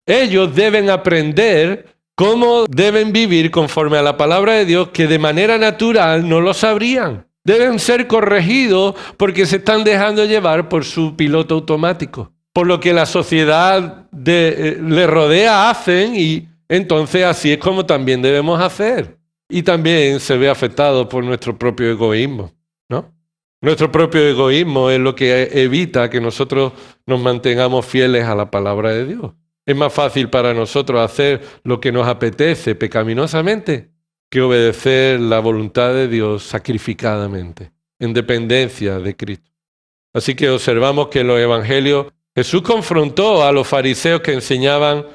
Speaker 1: Ellos deben aprender cómo deben vivir conforme a la palabra de Dios que de manera natural no lo sabrían. Deben ser corregidos porque se están dejando llevar por su piloto automático, por lo que la sociedad les rodea hacen y entonces así es como también debemos hacer. Y también se ve afectado por nuestro propio egoísmo, ¿no? Nuestro propio egoísmo es lo que evita que nosotros nos mantengamos fieles a la palabra de Dios. Es más fácil para nosotros hacer lo que nos apetece pecaminosamente que obedecer la voluntad de Dios sacrificadamente, en dependencia de Cristo. Así que observamos que en los evangelios Jesús confrontó a los fariseos que enseñaban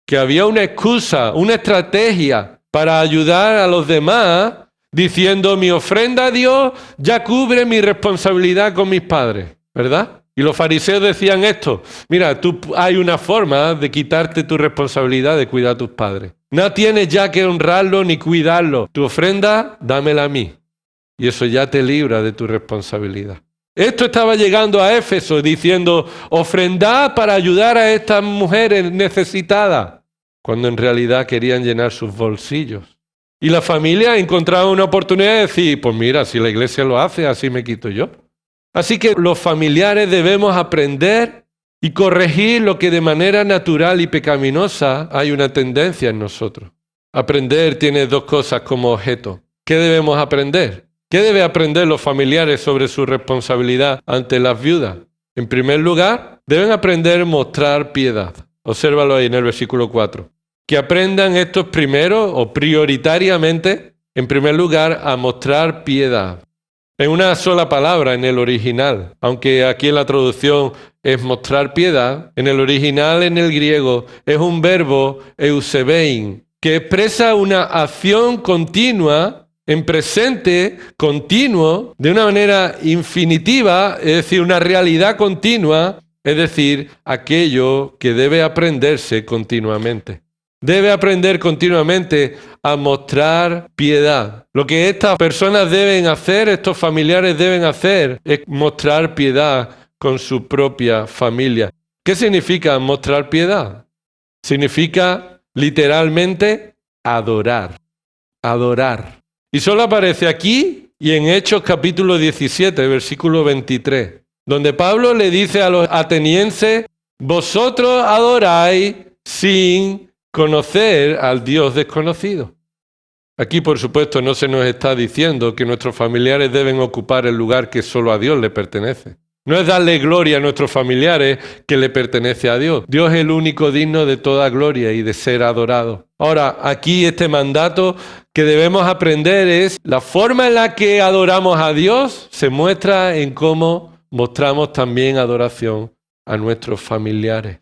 Speaker 1: que había una excusa, una estrategia para ayudar a los demás, diciendo mi ofrenda a Dios ya cubre mi responsabilidad con mis padres, ¿verdad? Y los fariseos decían esto, mira, hay una forma de quitarte tu responsabilidad de cuidar a tus padres. No tienes ya que honrarlo ni cuidarlo. Tu ofrenda, dámela a mí. Y eso ya te libra de tu responsabilidad. Esto estaba llegando a Éfeso diciendo, ofrendad para ayudar a estas mujeres necesitadas, cuando en realidad querían llenar sus bolsillos. Y la familia encontraba una oportunidad de decir, pues mira, si la iglesia lo hace, así me quito yo. Así que los familiares debemos aprender y corregir lo que de manera natural y pecaminosa hay una tendencia en nosotros. Aprender tiene dos cosas como objeto. ¿Qué debemos aprender? ¿Qué deben aprender los familiares sobre su responsabilidad ante las viudas? En primer lugar, deben aprender a mostrar piedad. Obsérvalo ahí en el versículo 4. Que aprendan estos primero o prioritariamente, en primer lugar, a mostrar piedad. En una sola palabra en el original, aunque aquí en la traducción es mostrar piedad, en el original en el griego es un verbo eusebein, que expresa una acción continua, en presente continuo, de una manera infinitiva, es decir, una realidad continua, es decir, aquello que debe aprenderse continuamente. Debe aprender continuamente a mostrar piedad. Lo que estas personas deben hacer, estos familiares deben hacer, es mostrar piedad con su propia familia. ¿Qué significa mostrar piedad? Significa literalmente adorar. Adorar. Y solo aparece aquí y en Hechos capítulo 17, versículo 23, donde Pablo le dice a los atenienses, vosotros adoráis sin conocer al Dios desconocido. Aquí, por supuesto, no se nos está diciendo que nuestros familiares deben ocupar el lugar que solo a Dios le pertenece. No es darle gloria a nuestros familiares que le pertenece a Dios. Dios es el único digno de toda gloria y de ser adorado. Ahora, aquí este mandato que debemos aprender es la forma en la que adoramos a Dios se muestra en cómo mostramos también adoración a nuestros familiares.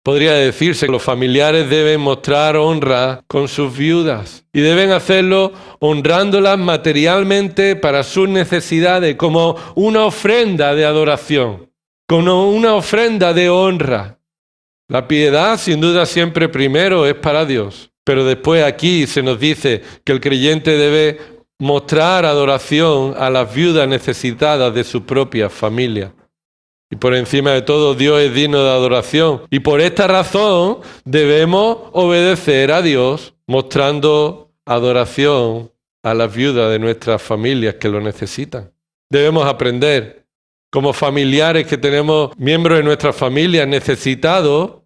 Speaker 1: Podría decirse que los familiares deben mostrar honra con sus viudas y deben hacerlo honrándolas materialmente para sus necesidades, como una ofrenda de adoración, como una ofrenda de honra. La piedad, sin duda, siempre primero es para Dios, pero después aquí se nos dice que el creyente debe mostrar adoración a las viudas necesitadas de su propia familia. Y por encima de todo, Dios es digno de adoración. Y por esta razón debemos obedecer a Dios mostrando adoración a las viudas de nuestras familias que lo necesitan. Debemos aprender, como familiares que tenemos miembros de nuestras familias necesitados,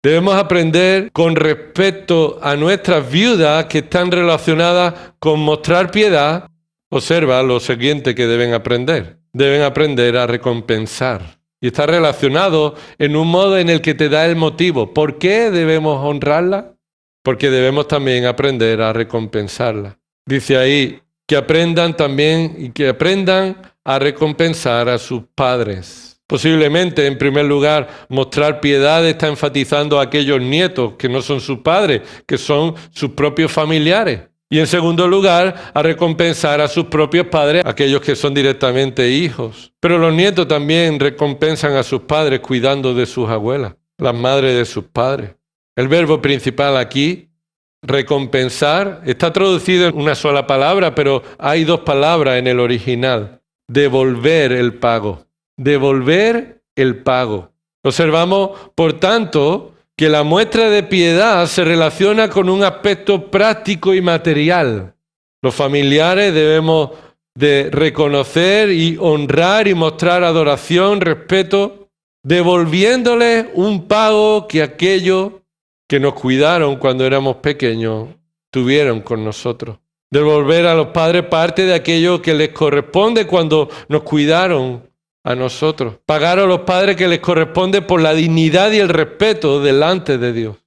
Speaker 1: debemos aprender con respecto a nuestras viudas que están relacionadas con mostrar piedad. Observa lo siguiente que deben aprender. Deben aprender a recompensar. Y está relacionado en un modo en el que te da el motivo. ¿Por qué debemos honrarla? Porque debemos también aprender a recompensarla. Dice ahí que aprendan también y que aprendan a recompensar a sus padres. Posiblemente, en primer lugar, mostrar piedad está enfatizando a aquellos nietos que no son sus padres, que son sus propios familiares. Y en segundo lugar, a recompensar a sus propios padres, aquellos que son directamente hijos. Pero los nietos también recompensan a sus padres cuidando de sus abuelas, las madres de sus padres. El verbo principal aquí, recompensar, está traducido en una sola palabra, pero hay dos palabras en el original. Devolver el pago. Devolver el pago. Observamos, por tanto, que la muestra de piedad se relaciona con un aspecto práctico y material. Los familiares debemos de reconocer y honrar y mostrar adoración, respeto, devolviéndoles un pago que aquellos que nos cuidaron cuando éramos pequeños tuvieron con nosotros. Devolver a los padres parte de aquello que les corresponde cuando nos cuidaron a nosotros. Pagar a los padres que les corresponde por la dignidad y el respeto delante de Dios.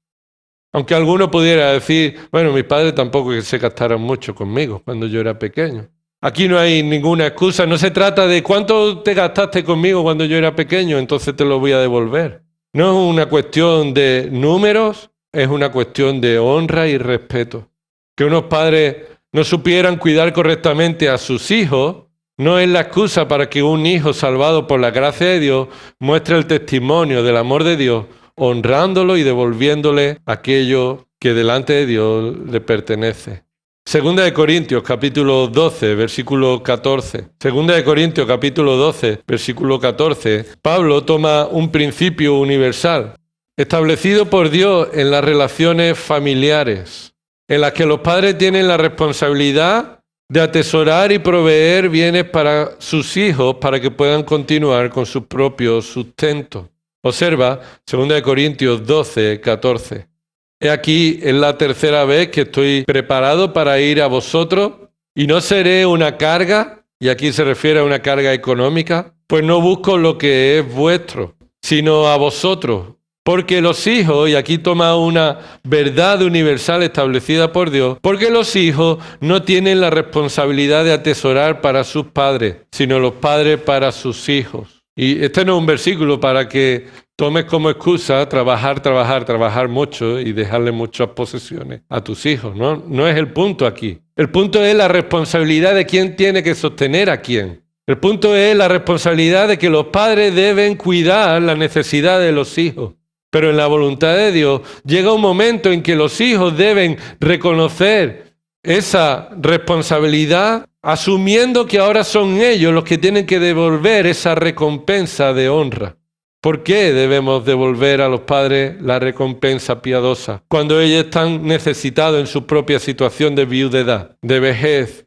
Speaker 1: Aunque alguno pudiera decir, bueno, mis padres tampoco que se gastaron mucho conmigo cuando yo era pequeño. Aquí no hay ninguna excusa, no se trata de cuánto te gastaste conmigo cuando yo era pequeño, entonces te lo voy a devolver. No es una cuestión de números, es una cuestión de honra y respeto. Que unos padres no supieran cuidar correctamente a sus hijos no es la excusa para que un hijo salvado por la gracia de Dios muestre el testimonio del amor de Dios, honrándolo y devolviéndole aquello que delante de Dios le pertenece. Segunda de Corintios, capítulo 12, versículo 14. Segunda de Corintios, capítulo 12, versículo 14. Pablo toma un principio universal, establecido por Dios en las relaciones familiares, en las que los padres tienen la responsabilidad de atesorar y proveer bienes para sus hijos para que puedan continuar con su propio sustento. Observa 2 Corintios 12, 14. He aquí, es la tercera vez que estoy preparado para ir a vosotros y no seré una carga, y aquí se refiere a una carga económica, pues no busco lo que es vuestro, sino a vosotros. Porque los hijos, y aquí toma una verdad universal establecida por Dios, porque los hijos no tienen la responsabilidad de atesorar para sus padres, sino los padres para sus hijos. Y este no es un versículo para que tomes como excusa trabajar mucho y dejarle muchas posesiones a tus hijos. No es el punto aquí. El punto es la responsabilidad de quién tiene que sostener a quién. El punto es la responsabilidad de que los padres deben cuidar la necesidad de los hijos. Pero en la voluntad de Dios llega un momento en que los hijos deben reconocer esa responsabilidad, asumiendo que ahora son ellos los que tienen que devolver esa recompensa de honra. ¿Por qué debemos devolver a los padres la recompensa piadosa cuando ellos están necesitados en su propia situación de viudedad, de vejez?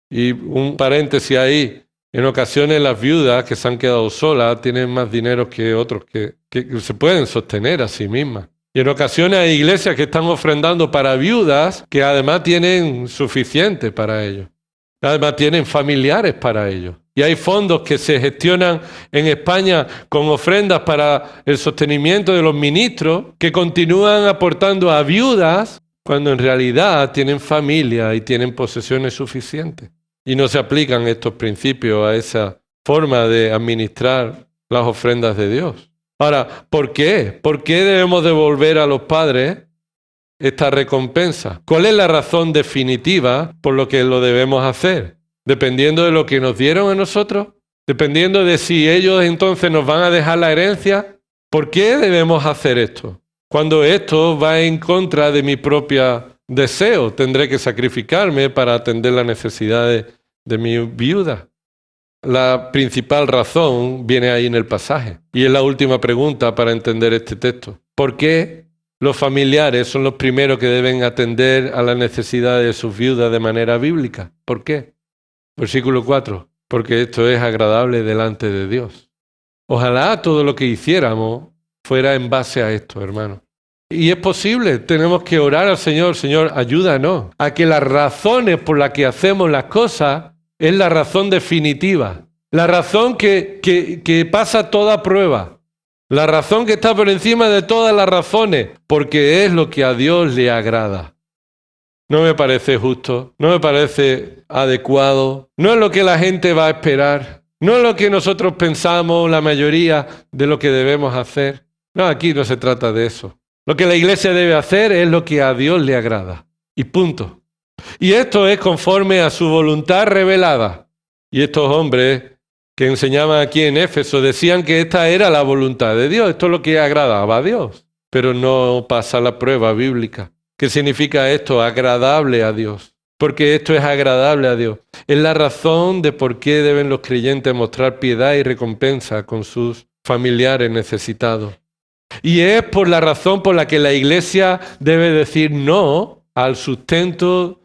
Speaker 1: Y un paréntesis ahí. En ocasiones las viudas que se han quedado solas tienen más dinero que otros que se pueden sostener a sí mismas. Y en ocasiones hay iglesias que están ofrendando para viudas que además tienen suficiente para ellos. Además tienen familiares para ellos. Y hay fondos que se gestionan en España con ofrendas para el sostenimiento de los ministros que continúan aportando a viudas cuando en realidad tienen familia y tienen posesiones suficientes. Y no se aplican estos principios a esa forma de administrar las ofrendas de Dios. Ahora, ¿por qué? ¿Por qué debemos devolver a los padres esta recompensa? ¿Cuál es la razón definitiva por lo que lo debemos hacer? Dependiendo de lo que nos dieron a nosotros, dependiendo de si ellos entonces nos van a dejar la herencia. ¿Por qué debemos hacer esto? Cuando esto va en contra de mi propio deseo, tendré que sacrificarme para atender las necesidades de mi viuda. La principal razón viene ahí en el pasaje. Y es la última pregunta para entender este texto. ¿Por qué los familiares son los primeros que deben atender a las necesidades de sus viudas de manera bíblica? ¿Por qué? Versículo 4. Porque esto es agradable delante de Dios. Ojalá todo lo que hiciéramos fuera en base a esto, hermano. Y es posible, tenemos que orar al Señor. Señor, ayúdanos a que las razones por las que hacemos las cosas es la razón definitiva, la razón que pasa toda prueba, la razón que está por encima de todas las razones, porque es lo que a Dios le agrada. No me parece justo, no me parece adecuado, no es lo que la gente va a esperar, no es lo que nosotros pensamos, la mayoría de lo que debemos hacer. No, aquí no se trata de eso. Lo que la iglesia debe hacer es lo que a Dios le agrada. Y punto. Y esto es conforme a su voluntad revelada. Y estos hombres que enseñaban aquí en Éfeso decían que esta era la voluntad de Dios. Esto es lo que agradaba a Dios. Pero no pasa la prueba bíblica. ¿Qué significa esto? Agradable a Dios. Porque esto es agradable a Dios. Es la razón de por qué deben los creyentes mostrar piedad y recompensa con sus familiares necesitados. Y es por la razón por la que la iglesia debe decir no al sustento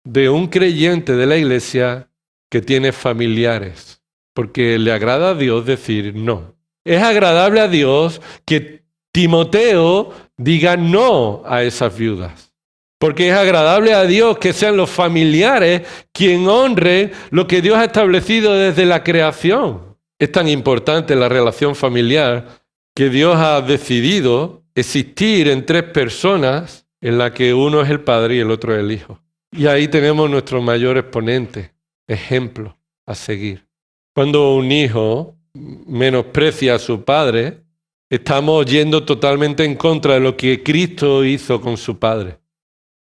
Speaker 1: de un creyente de la iglesia que tiene familiares. Porque le agrada a Dios decir no. Es agradable a Dios que Timoteo diga no a esas viudas. Porque es agradable a Dios que sean los familiares quien honren lo que Dios ha establecido desde la creación. Es tan importante la relación familiar que Dios ha decidido existir en tres personas en la que uno es el padre y el otro es el hijo. Y ahí tenemos nuestro mayor exponente, ejemplo a seguir. Cuando un hijo menosprecia a su padre, estamos yendo totalmente en contra de lo que Cristo hizo con su padre.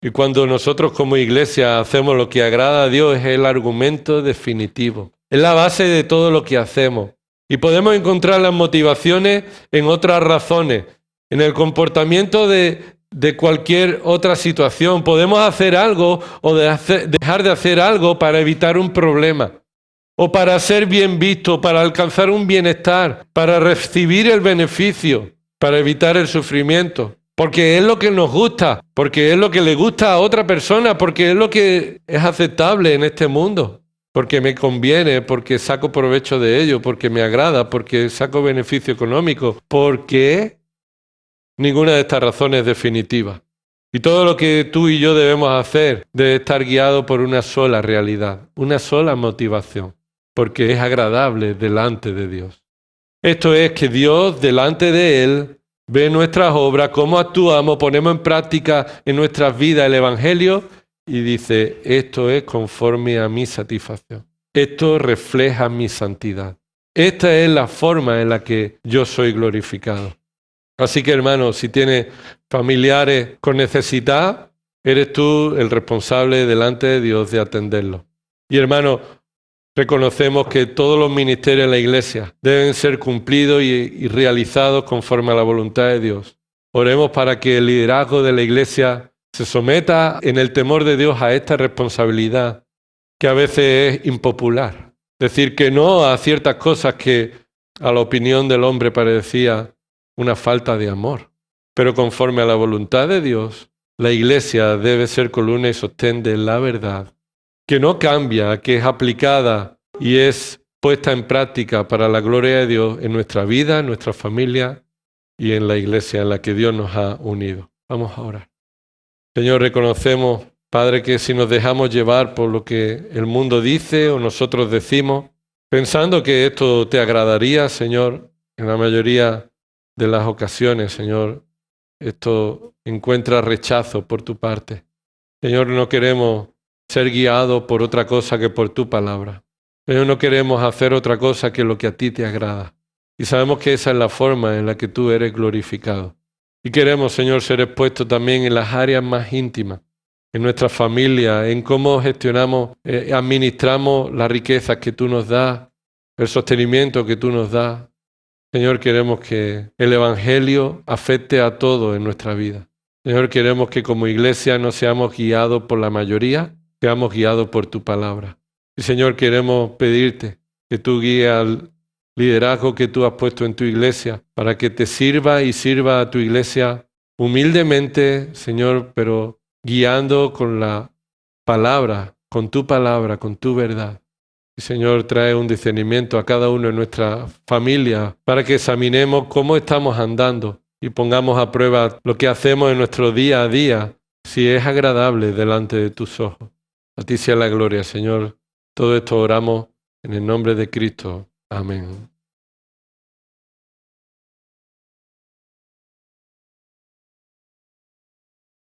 Speaker 1: Y cuando nosotros como iglesia hacemos lo que agrada a Dios, es el argumento definitivo. Es la base de todo lo que hacemos. Y podemos encontrar las motivaciones en otras razones, en el comportamiento de cualquier otra situación. Podemos hacer algo o dejar de hacer algo para evitar un problema, o para ser bien visto, para alcanzar un bienestar, para recibir el beneficio, para evitar el sufrimiento. Porque es lo que nos gusta, porque es lo que le gusta a otra persona, porque es lo que es aceptable en este mundo. Porque me conviene, porque saco provecho de ello, porque me agrada, porque saco beneficio económico, porque ninguna de estas razones es definitiva. Y todo lo que tú y yo debemos hacer debe estar guiado por una sola realidad, una sola motivación, porque es agradable delante de Dios. Esto es que Dios, delante de Él, ve nuestras obras, cómo actuamos, ponemos en práctica en nuestras vidas el Evangelio y dice, esto es conforme a mi satisfacción. Esto refleja mi santidad. Esta es la forma en la que yo soy glorificado. Así que, hermano, si tienes familiares con necesidad, eres tú el responsable delante de Dios de atenderlos. Y, hermano, reconocemos que todos los ministerios en la iglesia deben ser cumplidos y realizados conforme a la voluntad de Dios. Oremos para que el liderazgo de la iglesia se someta en el temor de Dios a esta responsabilidad, que a veces es impopular. Decir que no a ciertas cosas que a la opinión del hombre parecía una falta de amor. Pero conforme a la voluntad de Dios, la iglesia debe ser columna y sostén de la verdad, que no cambia, que es aplicada y es puesta en práctica para la gloria de Dios en nuestra vida, en nuestra familia y en la iglesia en la que Dios nos ha unido. Vamos a orar. Señor, reconocemos, Padre, que si nos dejamos llevar por lo que el mundo dice o nosotros decimos, pensando que esto te agradaría, Señor, en la mayoría de las ocasiones, Señor, esto encuentra rechazo por tu parte. Señor, no queremos ser guiados por otra cosa que por tu palabra. Señor, no queremos hacer otra cosa que lo que a ti te agrada. Y sabemos que esa es la forma en la que tú eres glorificado. Y queremos, Señor, ser expuestos también en las áreas más íntimas, en nuestra familia, en cómo gestionamos, administramos las riquezas que tú nos das, el sostenimiento que tú nos das. Señor, queremos que el Evangelio afecte a todo en nuestra vida. Señor, queremos que como iglesia no seamos guiados por la mayoría, seamos guiados por tu palabra. Y Señor, queremos pedirte que tú guíes al liderazgo que tú has puesto en tu iglesia para que te sirva y sirva a tu iglesia humildemente, Señor, pero guiando con la palabra, con tu verdad. Y Señor, trae un discernimiento a cada uno de nuestra familia para que examinemos cómo estamos andando y pongamos a prueba lo que hacemos en nuestro día a día, si es agradable delante de tus ojos. A ti sea la gloria, Señor. Todo esto oramos en el nombre de Cristo. Amén.